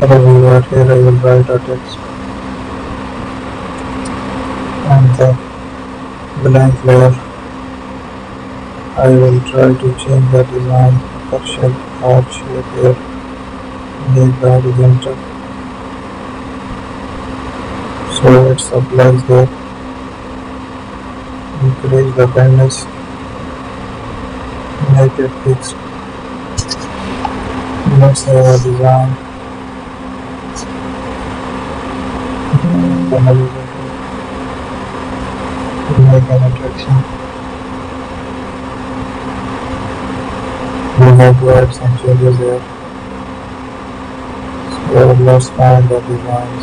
Right here I will write a text and the blank layer. I will try to change the design curve or shape here. Leave the horizontal. So it applies there. Increase the brightness. Make it fixed. Let's have a design. The horizontal. Make an attraction. We have to add some changes here. So let's find the designs.